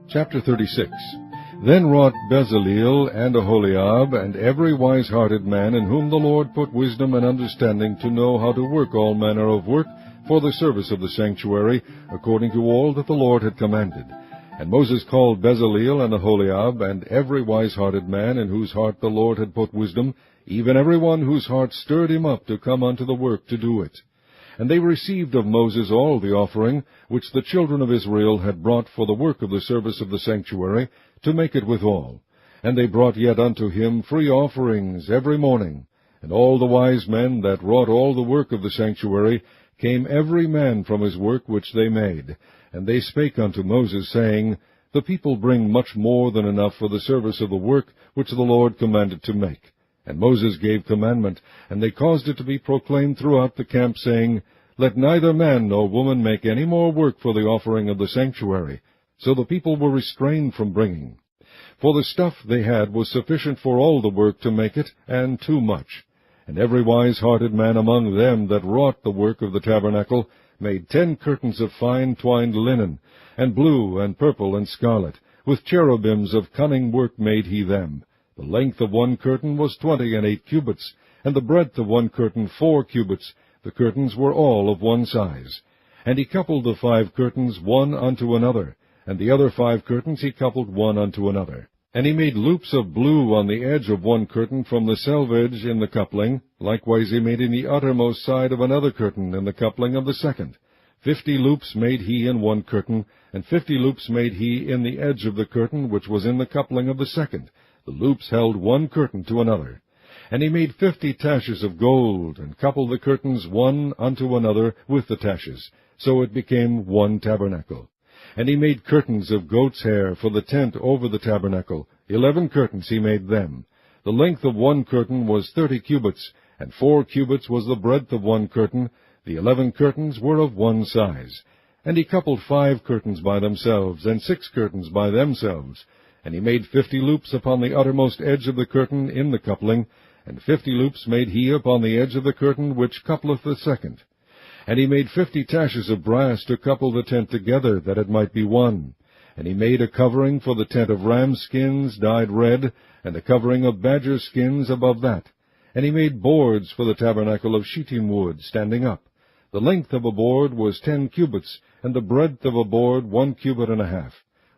Chapter 36. Then wrought Bezaleel and Aholiab, and every wise-hearted man in whom the Lord put wisdom and understanding to know how to work all manner of work for the service of the sanctuary, according to all that the Lord had commanded. And Moses called Bezaleel and Aholiab, and every wise-hearted man in whose heart the Lord had put wisdom, even every one whose heart stirred him up to come unto the work to do it. And they received of Moses all the offering which the children of Israel had brought for the work of the service of the sanctuary, to make it withal. And they brought yet unto him free offerings every morning. And all the wise men that wrought all the work of the sanctuary came every man from his work which they made. And they spake unto Moses, saying, The people bring much more than enough for the service of the work which the Lord commanded to make. And Moses gave commandment, and they caused it to be proclaimed throughout the camp, saying, Let neither man nor woman make any more work for the offering of the sanctuary. So the people were restrained from bringing. For the stuff they had was sufficient for all the work to make it, and too much. And every wise-hearted man among them that wrought the work of the tabernacle made 10 curtains of fine twined linen, and blue, and purple, and scarlet. With cherubims of cunning work made he them. The length of one curtain was 28 cubits, and the breadth of one curtain 4 cubits. The curtains were all of one size. And he coupled the 5 curtains one unto another, and the other 5 curtains he coupled one unto another. And he made loops of blue on the edge of one curtain from the selvedge in the coupling. Likewise he made in the uttermost side of another curtain in the coupling of the second. 50 loops made he in one curtain, and 50 loops made he in the edge of the curtain which was in the coupling of the second. The loops held one curtain to another. And he made 50 taches of gold, and coupled the curtains one unto another with the taches. So it became one tabernacle. And he made curtains of goat's hair for the tent over the tabernacle. 11 curtains he made them. The length of one curtain was 30 cubits, and 4 cubits was the breadth of one curtain. The 11 curtains were of one size. And he coupled 5 curtains by themselves, and 6 curtains by themselves. And he made 50 loops upon the uttermost edge of the curtain in the coupling, and 50 loops made he upon the edge of the curtain which coupleth the second. And he made 50 taches of brass to couple the tent together, that it might be one. And he made a covering for the tent of ram skins dyed red, and a covering of badger skins above that. And he made boards for the tabernacle of shittim wood, standing up. The length of a board was 10 cubits, and the breadth of a board 1 cubit and a half.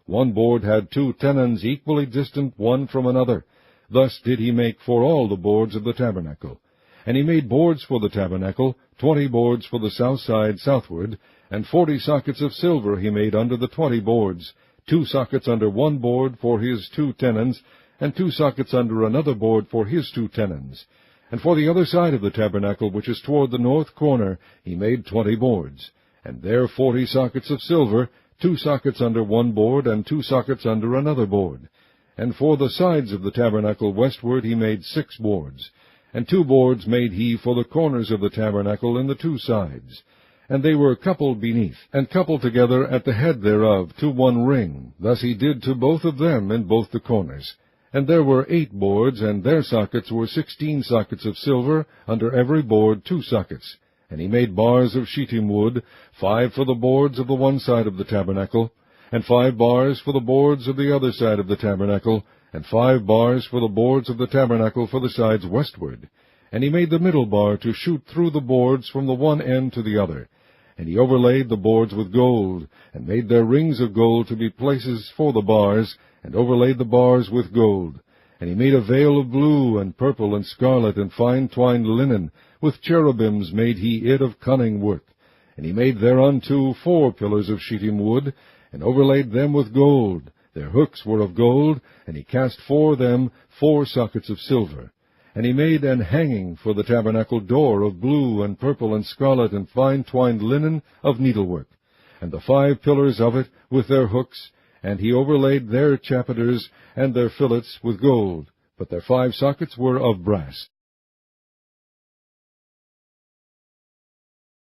One board had 2 tenons equally distant one from another. Thus did he make for all the boards of the tabernacle. And he made boards for the tabernacle, 20 boards for the south side southward, and 40 sockets of silver he made under the 20 boards, 2 sockets under one board for his 2 tenons, and 2 sockets under another board for his 2 tenons. And for the other side of the tabernacle, which is toward the north corner, he made 20 boards, and there 40 sockets of silver, 2 sockets under one board, and 2 sockets under another board. And for the sides of the tabernacle westward he made 6 boards. And 2 boards made he for the corners of the tabernacle in the 2 sides. And they were coupled beneath, and coupled together at the head thereof to one ring. Thus he did to both of them in both the corners. And there were 8 boards, and their sockets were 16 sockets of silver, under every board 2 sockets. And he made bars of shittim wood, 5 for the boards of the one side of the tabernacle, and 5 bars for the boards of the other side of the tabernacle, and 5 bars for the boards of the tabernacle for the sides westward. And he made the middle bar to shoot through the boards from the one end to the other. And he overlaid the boards with gold, and made their rings of gold to be places for the bars, and overlaid the bars with gold. And he made a veil of blue, and purple, and scarlet, and fine twined linen. With cherubims made he it of cunning work. And he made thereunto 4 pillars of shittim wood, and overlaid them with gold. Their hooks were of gold, and he cast for them 4 sockets of silver. And he made an hanging for the tabernacle door of blue, and purple, and scarlet, and fine twined linen of needlework. And the 5 pillars of it with their hooks, and he overlaid their chapiters and their fillets with gold, but their 5 sockets were of brass.